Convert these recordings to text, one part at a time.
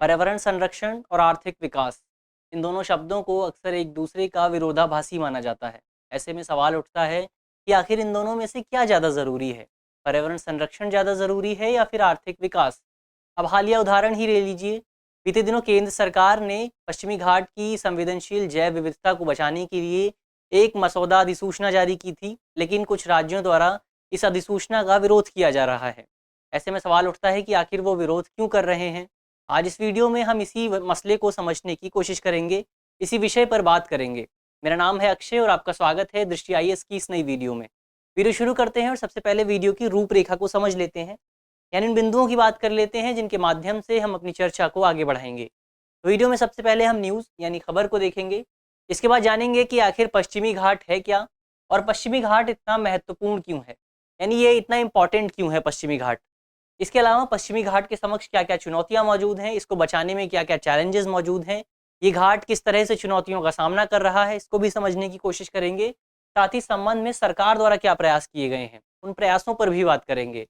पर्यावरण संरक्षण और आर्थिक विकास, इन दोनों शब्दों को अक्सर एक दूसरे का विरोधाभासी माना जाता है। ऐसे में सवाल उठता है कि आखिर इन दोनों में से क्या ज़्यादा ज़रूरी है? पर्यावरण संरक्षण ज़्यादा ज़रूरी है या फिर आर्थिक विकास? अब हालिया उदाहरण ही ले लीजिए। बीते दिनों केंद्र सरकार ने पश्चिमी घाट की संवेदनशील जैव विविधता को बचाने के लिए एक मसौदा अधिसूचना जारी की थी, लेकिन कुछ राज्यों द्वारा इस अधिसूचना का विरोध किया जा रहा है। ऐसे में सवाल उठता है कि आखिर वो विरोध क्यों कर रहे हैं? आज इस वीडियो में हम इसी मसले को समझने की कोशिश करेंगे, इसी विषय पर बात करेंगे। मेरा नाम है अक्षय और आपका स्वागत है दृष्टि आईएएस की इस नई वीडियो में। वीडियो शुरू करते हैं और सबसे पहले वीडियो की रूपरेखा को समझ लेते हैं, यानी इन बिंदुओं की बात कर लेते हैं जिनके माध्यम से हम अपनी चर्चा को आगे बढ़ाएंगे। वीडियो में सबसे पहले हम न्यूज़ यानी खबर को देखेंगे। इसके बाद जानेंगे कि आखिर पश्चिमी घाट है क्या और पश्चिमी घाट इतना महत्वपूर्ण क्यों है, यानी ये इतना इम्पॉर्टेंट क्यों है पश्चिमी घाट। इसके अलावा पश्चिमी घाट के समक्ष क्या-क्या चुनौतियाँ मौजूद हैं, इसको बचाने में क्या-क्या चैलेंजेस मौजूद हैं, ये घाट किस तरह से चुनौतियों का सामना कर रहा है, इसको भी समझने की कोशिश करेंगे। साथ ही संबंध में सरकार द्वारा क्या प्रयास किए गए हैं, उन प्रयासों पर भी बात करेंगे।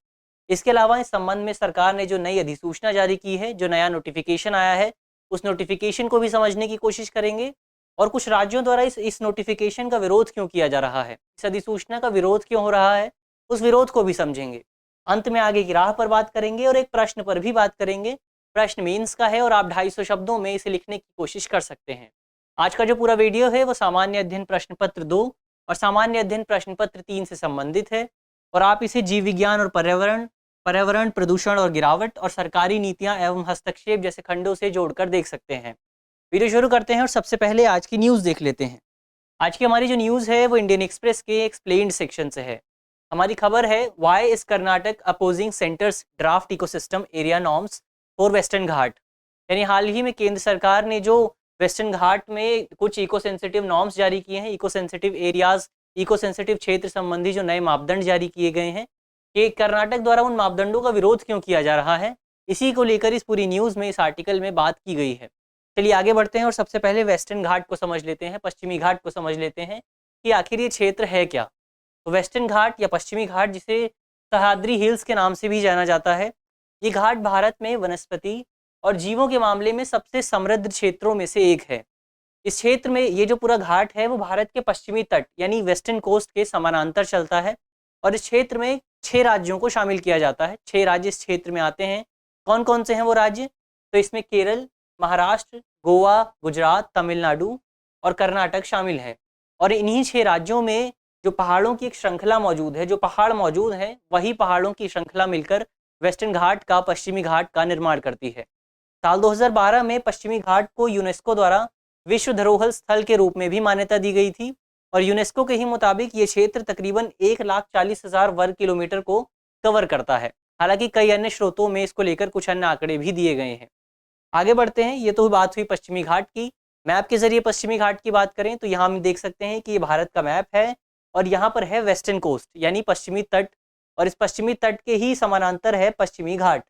इसके अलावा इस संबंध में सरकार ने जो नई अधिसूचना जारी की है, जो नया नोटिफिकेशन आया है, उस नोटिफिकेशन को भी समझने की कोशिश करेंगे और कुछ राज्यों द्वारा इस नोटिफिकेशन का विरोध क्यों किया जा रहा है, इस अधिसूचना का विरोध क्यों हो रहा है, उस विरोध को भी समझेंगे। अंत में आगे की राह पर बात करेंगे और एक प्रश्न पर भी बात करेंगे। प्रश्न मीन्स का है और आप 250 शब्दों में इसे लिखने की कोशिश कर सकते हैं। आज का जो पूरा वीडियो है वो सामान्य अध्ययन प्रश्न पत्र 2 और सामान्य अध्ययन प्रश्न पत्र 3 से संबंधित है और आप इसे जीव विज्ञान और पर्यावरण, पर्यावरण प्रदूषण और गिरावट और सरकारी नीतियां एवं हस्तक्षेप जैसे खंडों से जोड़कर देख सकते हैं। वीडियो शुरू करते हैं और सबसे पहले आज की न्यूज़ देख लेते हैं। आज की हमारी जो न्यूज़ है वो इंडियन एक्सप्रेस के एक्सप्लेन्ड सेक्शन से है। हमारी खबर है, why is Karnataka opposing centre's draft ecosystem area norms for western Ghat. यानी हाल ही में केंद्र सरकार ने जो वेस्टर्न घाट में कुछ इको सेंसिटिव नॉर्म्स जारी किए हैं, eco sensitive areas, eco sensitive क्षेत्र संबंधी जो नए मापदंड जारी किए गए हैं, कि कर्नाटक द्वारा उन मापदंडों का विरोध क्यों किया जा रहा है, इसी को लेकर इस पूरी न्यूज़ में, इस आर्टिकल में बात की गई है। चलिए आगे बढ़ते हैं और सबसे पहले वेस्टर्न घाट को समझ लेते हैं, पश्चिमी घाट को समझ लेते हैं कि आखिर ये क्षेत्र है क्या। तो वेस्टर्न घाट या पश्चिमी घाट, जिसे सह्याद्री हिल्स के नाम से भी जाना जाता है, ये घाट भारत में वनस्पति और जीवों के मामले में सबसे समृद्ध क्षेत्रों में से एक है। इस क्षेत्र में ये जो पूरा घाट है वो भारत के पश्चिमी तट यानी वेस्टर्न कोस्ट के समानांतर चलता है और इस क्षेत्र में 6 राज्यों को शामिल किया जाता है। 6 राज्य इस क्षेत्र में आते हैं। कौन कौन से हैं वो राज्य? तो इसमें केरल, महाराष्ट्र, गोवा, गुजरात, तमिलनाडु और कर्नाटक शामिल है। और इन्हीं 6 राज्यों में जो पहाड़ों की एक श्रृंखला मौजूद है, जो पहाड़ मौजूद हैं, वही पहाड़ों की श्रृंखला मिलकर वेस्टर्न घाट का, पश्चिमी घाट का निर्माण करती है। साल 2012 में पश्चिमी घाट को यूनेस्को द्वारा विश्व धरोहर स्थल के रूप में भी मान्यता दी गई थी और यूनेस्को के ही मुताबिक ये क्षेत्र तकरीबन 1,40,000 वर्ग किलोमीटर को कवर करता है। हालांकि कई अन्य स्रोतों में इसको लेकर कुछ अन्य आंकड़े भी दिए गए हैं। आगे बढ़ते हैं। ये तो बात हुई पश्चिमी घाट की। मैप के जरिए पश्चिमी घाट की बात करें तो यहाँ हम देख सकते हैं कि ये भारत का मैप है और यहाँ पर है वेस्टर्न कोस्ट यानी पश्चिमी तट और इस पश्चिमी तट के ही समानांतर है पश्चिमी घाट।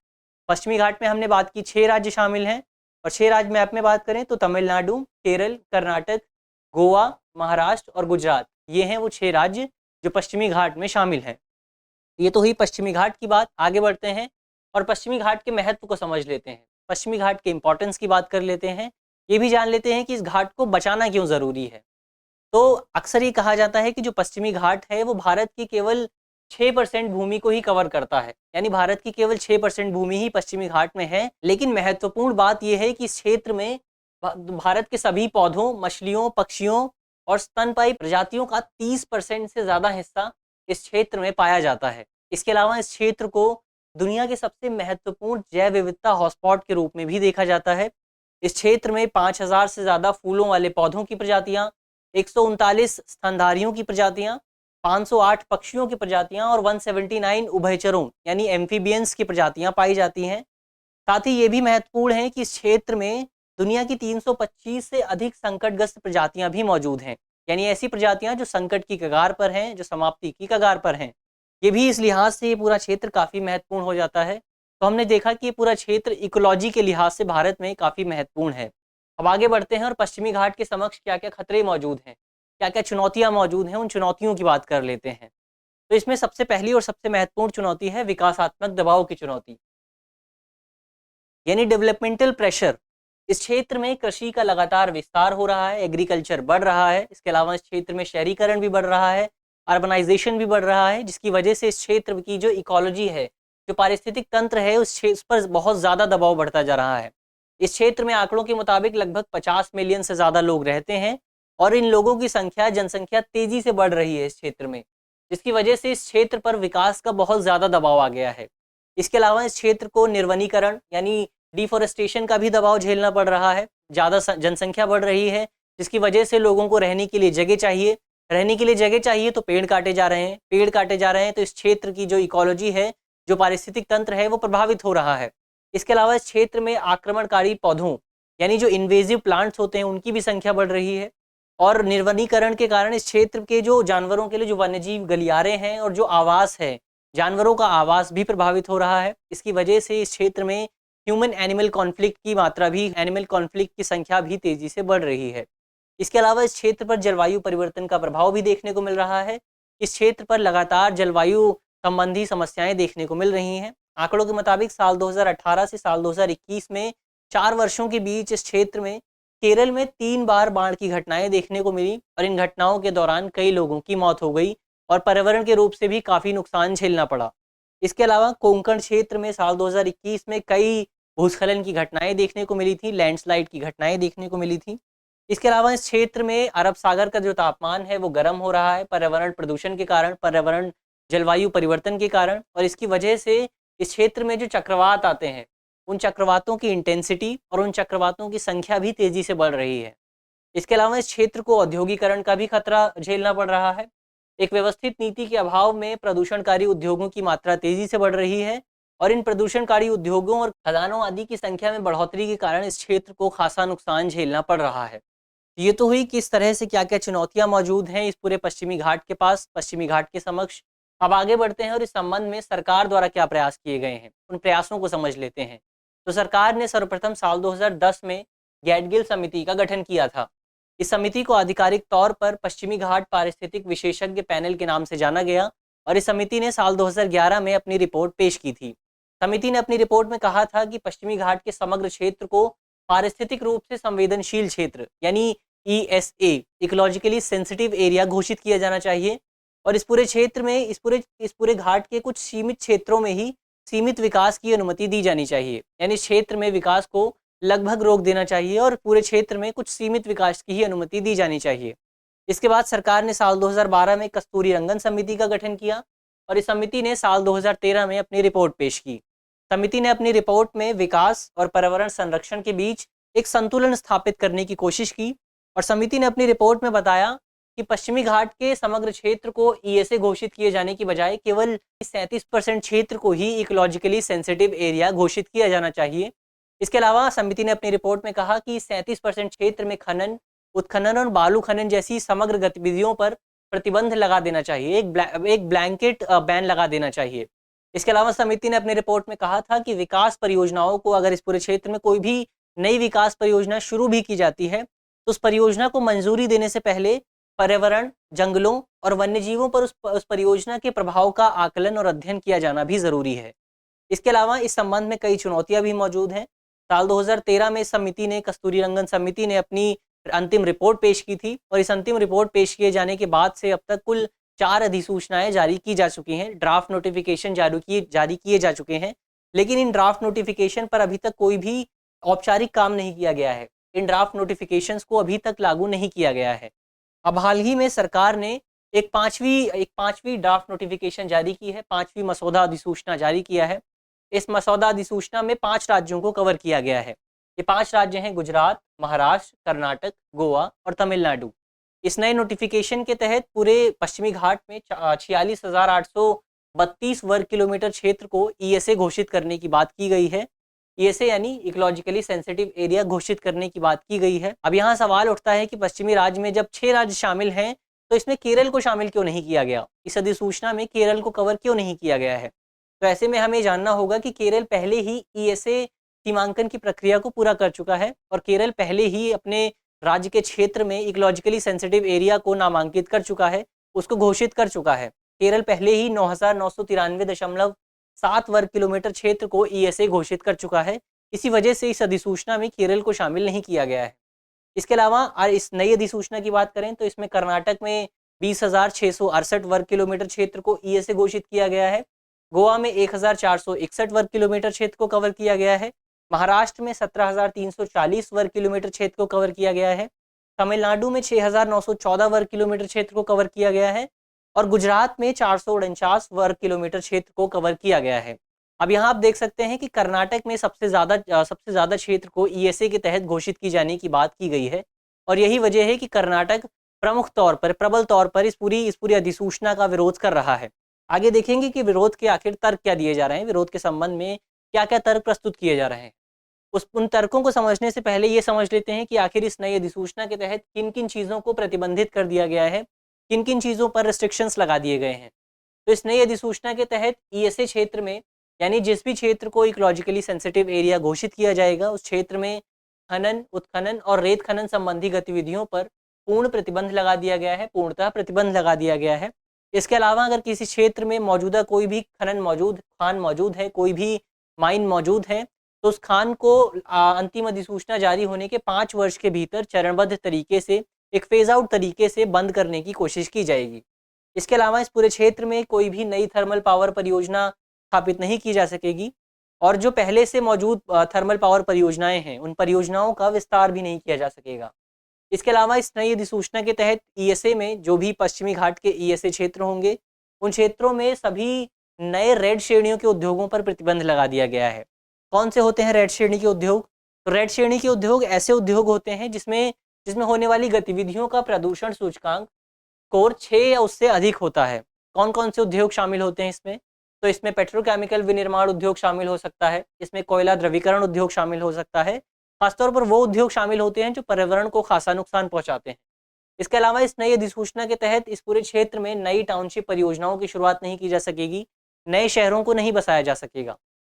पश्चिमी घाट में हमने बात की 6 राज्य शामिल हैं और 6 राज्य मैप में बात करें तो तमिलनाडु, केरल, कर्नाटक, गोवा, महाराष्ट्र और गुजरात, ये हैं वो 6 राज्य जो पश्चिमी घाट में शामिल हैं। ये तो हुई पश्चिमी घाट की बात। आगे बढ़ते हैं और पश्चिमी घाट के महत्व को समझ लेते हैं, पश्चिमी घाट के इंपॉर्टेंस की बात कर लेते हैं। ये भी जान लेते हैं कि इस घाट को बचाना क्यों ज़रूरी है। तो अक्सर ये कहा जाता है कि जो पश्चिमी घाट है वो भारत की केवल 6% भूमि को ही कवर करता है, यानी भारत की केवल 6% भूमि ही पश्चिमी घाट में है। लेकिन महत्वपूर्ण बात यह है कि इस क्षेत्र में भारत के सभी पौधों, मछलियों, पक्षियों और स्तनपायी प्रजातियों का 30% से ज़्यादा हिस्सा इस क्षेत्र में पाया जाता है। इसके अलावा इस क्षेत्र को दुनिया के सबसे महत्वपूर्ण जैव विविधता हॉटस्पॉट के रूप में भी देखा जाता है। इस क्षेत्र में 5,000 से ज़्यादा फूलों वाले पौधों की प्रजातियाँ, 139 स्तनधारियों की प्रजातियाँ, 508 पक्षियों की प्रजातियाँ और 179 उभयचरों यानी एम्फीबियंस की प्रजातियाँ पाई जाती हैं। साथ ही ये भी महत्वपूर्ण है कि इस क्षेत्र में दुनिया की 325 से अधिक संकटग्रस्त प्रजातियाँ भी मौजूद हैं, यानी ऐसी प्रजातियाँ जो संकट की कगार पर हैं, जो समाप्ति की कगार पर हैं। ये भी इस लिहाज से ये पूरा क्षेत्र काफ़ी महत्वपूर्ण हो जाता है। तो हमने देखा कि ये पूरा क्षेत्र इकोलॉजी के लिहाज से भारत में काफ़ी महत्वपूर्ण है। अब आगे बढ़ते हैं और पश्चिमी घाट के समक्ष क्या-क्या खतरे मौजूद हैं, क्या-क्या चुनौतियाँ मौजूद हैं, उन चुनौतियों की बात कर लेते हैं। तो इसमें सबसे पहली और सबसे महत्वपूर्ण चुनौती है विकासात्मक दबाव की चुनौती। यानी डेवलपमेंटल प्रेशर। इस क्षेत्र में कृषि का लगातार विस्तार हो रहा है, एग्रीकल्चर बढ़ रहा है। इसके अलावा इस क्षेत्र में शहरीकरण भी बढ़ रहा है, अर्बनाइजेशन भी बढ़ रहा है, जिसकी वजह से इस क्षेत्र की जो इकोलॉजी है, जो पारिस्थितिक तंत्र है, उस पर बहुत ज़्यादा दबाव बढ़ता जा रहा है। इस क्षेत्र में आंकड़ों के मुताबिक लगभग 50 मिलियन से ज़्यादा लोग रहते हैं और इन लोगों की जनसंख्या तेज़ी से बढ़ रही है इस क्षेत्र में, जिसकी वजह से इस क्षेत्र पर विकास का बहुत ज़्यादा दबाव आ गया है। इसके अलावा इस क्षेत्र को निर्वनीकरण यानी डिफॉरेस्टेशन का भी दबाव झेलना पड़ रहा है। ज़्यादा जनसंख्या बढ़ रही है, जिसकी वजह से लोगों को रहने के लिए जगह चाहिए। रहने के लिए जगह चाहिए तो पेड़ काटे जा रहे हैं, पेड़ काटे जा रहे हैं तो इस क्षेत्र की जो इकोलॉजी है, जो पारिस्थितिक तंत्र है, वो प्रभावित हो रहा है। इसके अलावा इस क्षेत्र में आक्रमणकारी पौधों यानी जो इन्वेजिव प्लांट्स होते हैं, उनकी भी संख्या बढ़ रही है और निर्वनीकरण के कारण इस क्षेत्र के जो जानवरों के लिए जो वन्यजीव गलियारे हैं और जो आवास है, जानवरों का आवास भी प्रभावित हो रहा है। इसकी वजह से इस क्षेत्र में ह्यूमन एनिमल कॉन्फ्लिक्ट की मात्रा भी, एनिमल कॉन्फ्लिक्ट की संख्या भी तेजी से बढ़ रही है। इसके अलावा इस क्षेत्र पर जलवायु परिवर्तन का प्रभाव भी देखने को मिल रहा है। इस क्षेत्र पर लगातार जलवायु संबंधी समस्याएं देखने को मिल रही हैं। आंकड़ों के मुताबिक साल 2018 से साल 2021 में 4 वर्षों के बीच इस क्षेत्र में केरल में 3 बार बाढ़ की घटनाएं देखने को मिली और इन घटनाओं के दौरान कई लोगों की मौत हो गई और पर्यावरण के रूप से भी काफ़ी नुकसान झेलना पड़ा। इसके अलावा कोंकण क्षेत्र में साल 2021 में कई भूस्खलन की घटनाएं देखने को मिली थी, लैंडस्लाइड की घटनाएं देखने को मिली थी। इसके अलावा इस क्षेत्र में अरब सागर का जो तापमान है वो गर्म हो रहा है पर्यावरण प्रदूषण के कारण, पर्यावरण जलवायु परिवर्तन के कारण, और इसकी वजह से इस क्षेत्र में जो चक्रवात आते हैं, उन चक्रवातों की इंटेंसिटी और उन चक्रवातों की संख्या भी तेज़ी से बढ़ रही है। इसके अलावा इस क्षेत्र को औद्योगिकरण का भी खतरा झेलना पड़ रहा है। एक व्यवस्थित नीति के अभाव में प्रदूषणकारी उद्योगों की मात्रा तेज़ी से बढ़ रही है और इन प्रदूषणकारी उद्योगों और खदानों आदि की संख्या में बढ़ोतरी के कारण इस क्षेत्र को खासा नुकसान झेलना पड़ रहा है। ये तो हुई किस तरह से क्या-क्या चुनौतियाँ मौजूद हैं इस पूरे पश्चिमी घाट के पास, पश्चिमी घाट के समक्ष। अब आगे बढ़ते हैं और इस संबंध में सरकार द्वारा क्या प्रयास किए गए हैं, उन प्रयासों को समझ लेते हैं। तो सरकार ने सर्वप्रथम साल 2010 में गैडगिल समिति का गठन किया था। इस समिति को आधिकारिक तौर पर पश्चिमी घाट पारिस्थितिक विशेषज्ञ पैनल के नाम से जाना गया और इस समिति ने साल 2011 में अपनी रिपोर्ट पेश की थी। समिति ने अपनी रिपोर्ट में कहा था कि पश्चिमी घाट के समग्र क्षेत्र को पारिस्थितिक रूप से संवेदनशील क्षेत्र यानी ESA इकोलॉजिकली सेंसिटिव एरिया घोषित किया जाना चाहिए और इस पूरे क्षेत्र में इस पूरे घाट के कुछ सीमित क्षेत्रों में ही सीमित विकास की अनुमति दी जानी चाहिए। यानी क्षेत्र में विकास को लगभग रोक देना चाहिए और पूरे क्षेत्र में कुछ सीमित विकास की ही अनुमति दी जानी चाहिए। इसके बाद सरकार ने साल 2012 में कस्तूरी रंगन समिति का गठन किया और इस समिति ने साल 2013 में अपनी रिपोर्ट पेश की। समिति ने अपनी रिपोर्ट में विकास और पर्यावरण संरक्षण के बीच एक संतुलन स्थापित करने की कोशिश की और समिति ने अपनी रिपोर्ट में बताया कि पश्चिमी घाट के समग्र क्षेत्र को ESA घोषित किए जाने की बजाय केवल 37% क्षेत्र को ही इकोलॉजिकली सेंसिटिव एरिया घोषित किया जाना चाहिए। इसके अलावा समिति ने अपनी रिपोर्ट में कहा कि 37% क्षेत्र में खनन, उत्खनन और बालू खनन जैसी समग्र गतिविधियों पर प्रतिबंध लगा देना चाहिए, एक ब्लैंकेट बैन लगा देना चाहिए। इसके अलावा समिति ने अपनी रिपोर्ट में कहा था कि विकास परियोजनाओं को अगर इस पूरे क्षेत्र में कोई भी नई विकास परियोजना शुरू भी की जाती है तो उस परियोजना को मंजूरी देने से पहले पर्यावरण, जंगलों और वन्यजीवों पर उस परियोजना के प्रभाव का आकलन और अध्ययन किया जाना भी ज़रूरी है। इसके अलावा इस संबंध में कई चुनौतियां भी मौजूद हैं। साल 2013 में समिति ने कस्तूरी रंगन समिति ने अपनी अंतिम रिपोर्ट पेश की थी और इस अंतिम रिपोर्ट पेश किए जाने के बाद से अब तक कुल 4 अधिसूचनाएं जारी की जा चुकी हैं, ड्राफ्ट नोटिफिकेशन जारी किए जा चुके हैं, लेकिन इन ड्राफ्ट नोटिफिकेशन पर अभी तक कोई भी औपचारिक काम नहीं किया गया है। इन ड्राफ्ट नोटिफिकेशंस को अभी तक लागू नहीं किया गया है। अब हाल ही में सरकार ने एक पांचवी ड्राफ्ट नोटिफिकेशन जारी की है, 5वीं मसौदा अधिसूचना जारी किया है। इस मसौदा अधिसूचना में 5 राज्यों को कवर किया गया है। ये 5 राज्य हैं गुजरात, महाराष्ट्र, कर्नाटक, गोवा और तमिलनाडु। इस नए नोटिफिकेशन के तहत पूरे पश्चिमी घाट में 46,832 वर्ग किलोमीटर क्षेत्र को ESA घोषित करने की बात की गई है। ESA यानी इकोलॉजिकली सेंसिटिव एरिया घोषित करने की बात की गई है। अब यहाँ सवाल उठता है कि पश्चिमी राज्य में जब 6 राज्य शामिल हैं तो इसमें केरल को शामिल क्यों नहीं किया गया? इस अधिसूचना में केरल को कवर क्यों नहीं किया गया है? तो ऐसे में हमें जानना होगा कि केरल पहले ही ESA सीमांकन की प्रक्रिया को पूरा कर चुका है और केरल पहले ही अपने राज्य के क्षेत्र में इकोलॉजिकली सेंसिटिव एरिया को नामांकित कर चुका है, उसको घोषित कर चुका है। केरल पहले ही 9,993.7 वर्ग किलोमीटर क्षेत्र को ESA घोषित कर चुका है। इसी वजह से इस अधिसूचना में केरल को शामिल नहीं किया गया है। इसके अलावा इस नई अधिसूचना की बात करें तो इसमें कर्नाटक में 20,668 वर्ग किलोमीटर क्षेत्र को ईएसए घोषित किया गया है। गोवा में 1,461 वर्ग किलोमीटर क्षेत्र को कवर किया गया है। महाराष्ट्र में 17,340 वर्ग किलोमीटर क्षेत्र को कवर किया गया है। तमिलनाडु में 6,914 वर्ग किलोमीटर क्षेत्र को कवर किया गया है और गुजरात में 449 वर्ग किलोमीटर क्षेत्र को कवर किया गया है। अब यहाँ आप देख सकते हैं कि कर्नाटक में सबसे ज़्यादा क्षेत्र को ईएसए के तहत घोषित की जाने की बात की गई है और यही वजह है कि कर्नाटक प्रबल तौर पर इस पूरी अधिसूचना का विरोध कर रहा है। आगे देखेंगे कि विरोध के आखिर तर्क क्या दिए जा रहे हैं, विरोध के संबंध में क्या-क्या तर्क प्रस्तुत किए जा रहे हैं। उन तर्कों को समझने से पहले ये समझ लेते हैं कि आखिर इस नई अधिसूचना के तहत किन-किन चीज़ों को प्रतिबंधित कर दिया गया है, किन-किन चीज़ों पर रिस्ट्रिक्शंस लगा दिए गए हैं। तो इस नई अधिसूचना के तहत ईएसए क्षेत्र में यानी जिस भी क्षेत्र को इकोलॉजिकली सेंसिटिव एरिया घोषित किया जाएगा उस क्षेत्र में खनन, उत्खनन और रेत खनन संबंधी गतिविधियों पर पूर्ण प्रतिबंध लगा दिया गया है, पूर्णतः प्रतिबंध लगा दिया गया है। इसके अलावा अगर किसी क्षेत्र में मौजूदा कोई भी खान मौजूद है, कोई भी माइन मौजूद है, तो उस खान को अंतिम अधिसूचना जारी होने के 5 वर्ष के भीतर चरणबद्ध तरीके से एक फेज आउट तरीके से बंद करने की कोशिश की जाएगी। इसके अलावा इस पूरे क्षेत्र में कोई भी नई थर्मल पावर परियोजना स्थापित नहीं की जा सकेगी और जो पहले से मौजूद थर्मल पावर परियोजनाएं हैं उन परियोजनाओं का विस्तार भी नहीं किया जा सकेगा। इसके अलावा इस नई अधिसूचना के तहत ईएसए में जो भी पश्चिमी घाट के ईएसए क्षेत्र होंगे उन क्षेत्रों में सभी नए रेड श्रेणियों के उद्योगों पर प्रतिबंध लगा दिया गया है। कौन से होते हैं रेड श्रेणी के उद्योग? तो रेड श्रेणी के उद्योग ऐसे उद्योग होते हैं जिसमें होने वाली गतिविधियों का प्रदूषण सूचकांक स्कोर 6 या उससे अधिक होता है। कौन कौन से उद्योग शामिल होते हैं इसमें? तो इसमें पेट्रोकेमिकल विनिर्माण उद्योग शामिल हो सकता है, इसमें कोयला द्रवीकरण उद्योग शामिल हो सकता है। खासतौर पर वो उद्योग शामिल होते हैं जो पर्यावरण को खासा नुकसान पहुंचाते हैं। इसके अलावा इस नई अधिसूचना के तहत इस पूरे क्षेत्र में नई टाउनशिप परियोजनाओं की शुरुआत नहीं की जा सकेगी, नए शहरों को नहीं बसाया जा सकेगा।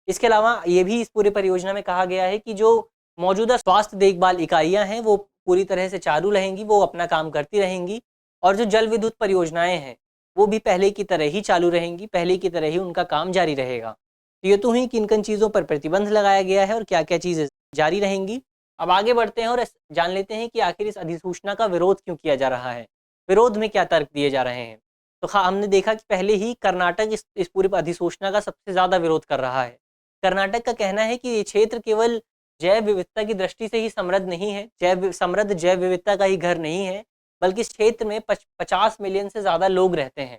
इसके अलावा ये भी इस पूरी परियोजना में कहा गया है कि जो मौजूदा स्वास्थ्य देखभाल इकाइयाँ हैं वो पूरी तरह से चालू रहेंगी, वो अपना काम करती रहेंगी और जो जल विद्युत परियोजनाएं हैं वो भी पहले की तरह ही चालू रहेंगी, पहले की तरह ही उनका काम जारी रहेगा। तो ये तो हुई किन-किन चीज़ों पर प्रतिबंध लगाया गया है और क्या-क्या चीज़ें जारी रहेंगी। अब आगे बढ़ते हैं और जान लेते हैं कि आखिर इस अधिसूचना का विरोध क्यों किया जा रहा है, विरोध में क्या तर्क दिए जा रहे हैं। तो हमने देखा कि पहले ही कर्नाटक इस पूरी अधिसूचना का सबसे ज़्यादा विरोध कर रहा है। कर्नाटक का कहना है कि ये क्षेत्र केवल जैव विविधता की दृष्टि से ही समृद्ध नहीं है, समृद्ध जैव विविधता का ही घर नहीं है, बल्कि इस क्षेत्र में 50 मिलियन से ज़्यादा लोग रहते हैं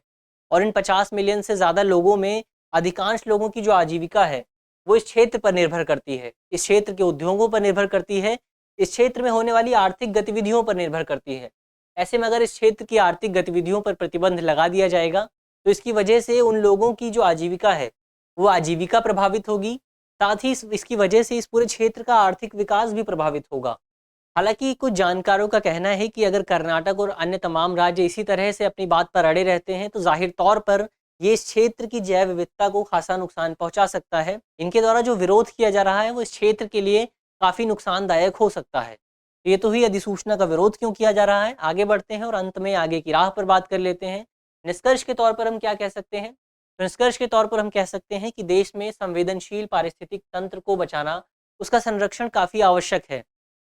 और इन 50 मिलियन से ज़्यादा लोगों में अधिकांश लोगों की जो आजीविका है वो इस क्षेत्र पर निर्भर करती है, इस क्षेत्र के उद्योगों पर निर्भर करती है, इस क्षेत्र में होने वाली आर्थिक गतिविधियों पर निर्भर करती है। ऐसे में अगर इस क्षेत्र की आर्थिक गतिविधियों पर प्रतिबंध लगा दिया जाएगा तो इसकी वजह से उन लोगों की जो आजीविका है वो आजीविका प्रभावित होगी, साथ ही इसकी वजह से इस पूरे क्षेत्र का आर्थिक विकास भी प्रभावित होगा। हालांकि कुछ जानकारों का कहना है कि अगर कर्नाटक और अन्य तमाम राज्य इसी तरह से अपनी बात पर अड़े रहते हैं तो जाहिर तौर पर ये इस क्षेत्र की जैव विविधता को खासा नुकसान पहुंचा सकता है। इनके द्वारा जो विरोध किया जा रहा है वो इस क्षेत्र के लिए काफ़ी नुकसानदायक हो सकता है। तो ये तो ही अधिसूचना का विरोध क्यों किया जा रहा है। आगे बढ़ते हैं और अंत में आगे की राह पर बात कर लेते हैं। निष्कर्ष के तौर पर हम क्या कह सकते हैं? तो निष्कर्ष के तौर पर हम कह सकते हैं कि देश में संवेदनशील पारिस्थितिक तंत्र को बचाना, उसका संरक्षण काफ़ी आवश्यक है,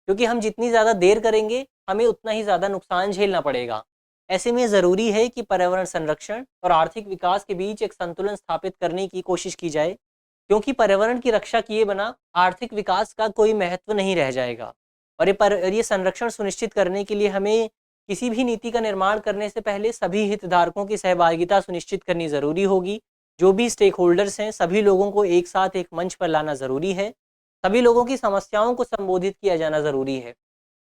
क्योंकि हम जितनी ज़्यादा देर करेंगे हमें उतना ही ज़्यादा नुकसान झेलना पड़ेगा। ऐसे में ज़रूरी है कि पर्यावरण संरक्षण और आर्थिक विकास के बीच एक संतुलन स्थापित करने की कोशिश की जाए, क्योंकि पर्यावरण की रक्षा किए बिना आर्थिक विकास का कोई महत्व नहीं रह जाएगा। और ये संरक्षण सुनिश्चित करने के लिए हमें किसी भी नीति का निर्माण करने से पहले सभी हितधारकों की सहभागिता सुनिश्चित करनी ज़रूरी होगी। जो भी स्टेक होल्डर्स हैं सभी लोगों को एक साथ एक मंच पर लाना ज़रूरी है, सभी लोगों की समस्याओं को संबोधित किया जाना ज़रूरी है,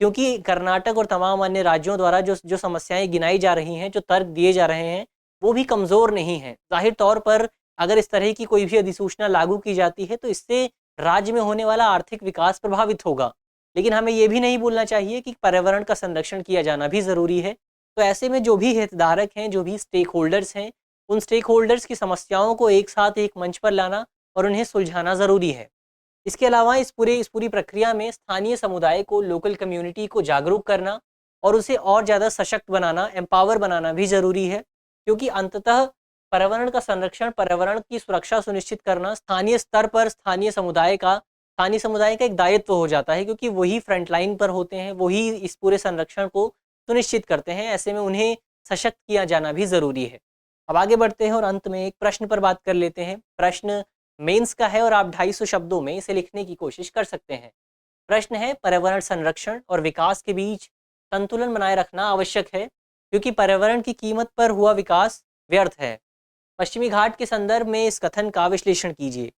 क्योंकि कर्नाटक और तमाम अन्य राज्यों द्वारा जो समस्याएं गिनाई जा रही हैं, जो तर्क दिए जा रहे हैं, वो भी कमज़ोर नहीं हैं। जाहिर तौर पर अगर इस तरह की कोई भी अधिसूचना लागू की जाती है तो इससे राज्य में होने वाला आर्थिक विकास प्रभावित होगा, लेकिन हमें ये भी नहीं भूलना चाहिए कि पर्यावरण का संरक्षण किया जाना भी ज़रूरी है। तो ऐसे में जो भी हितधारक हैं, जो भी स्टेक होल्डर्स हैं, उन स्टेक होल्डर्स की समस्याओं को एक साथ एक मंच पर लाना और उन्हें सुलझाना ज़रूरी है। इसके अलावा इस पूरी प्रक्रिया में स्थानीय समुदाय को, लोकल कम्युनिटी को जागरूक करना और उसे और ज़्यादा सशक्त बनाना, एम्पावर बनाना भी ज़रूरी है, क्योंकि अंततः पर्यावरण का संरक्षण, पर्यावरण की सुरक्षा सुनिश्चित करना स्थानीय स्तर पर स्थानीय समुदाय का, स्थानीय समुदाय का एक दायित्व हो जाता है, क्योंकि वही फ्रंट लाइन पर होते हैं, वही इस पूरे संरक्षण को सुनिश्चित करते हैं। ऐसे में उन्हें सशक्त किया जाना भी ज़रूरी है। अब आगे बढ़ते हैं और अंत में एक प्रश्न पर बात कर लेते हैं। प्रश्न मेंस का है और आप 250 शब्दों में इसे लिखने की कोशिश कर सकते हैं। प्रश्न है, पर्यावरण संरक्षण और विकास के बीच संतुलन बनाए रखना आवश्यक है, क्योंकि पर्यावरण की कीमत पर हुआ विकास व्यर्थ है। पश्चिमी घाट के संदर्भ में इस कथन का विश्लेषण कीजिए।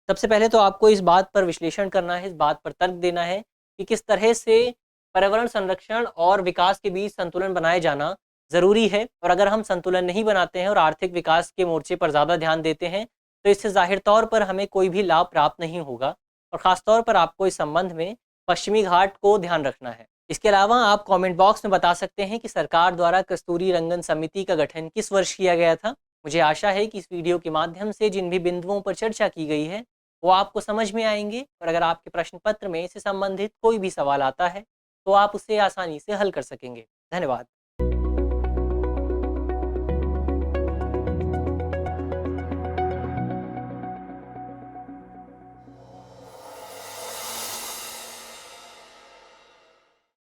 सबसे पहले तो आपको इस बात पर विश्लेषण करना है, इस बात पर तर्क देना है कि किस तरह से पर्यावरण संरक्षण और विकास के बीच संतुलन बनाए जाना ज़रूरी है। और अगर हम संतुलन नहीं बनाते हैं और आर्थिक विकास के मोर्चे पर ज़्यादा ध्यान देते हैं, तो इससे ज़ाहिर तौर पर हमें कोई भी लाभ प्राप्त नहीं होगा। और ख़ास तौर पर आपको इस संबंध में पश्चिमी घाट को ध्यान रखना है। इसके अलावा आप कमेंट बॉक्स में बता सकते हैं कि सरकार द्वारा कस्तूरी रंगन समिति का गठन किस वर्ष किया गया था। मुझे आशा है कि इस वीडियो के माध्यम से जिन भी बिंदुओं पर चर्चा की गई है वो आपको समझ में आएंगे। और अगर आपके प्रश्न पत्र में इससे संबंधित कोई भी सवाल आता है तो आप उसे आसानी से हल कर सकेंगे। धन्यवाद।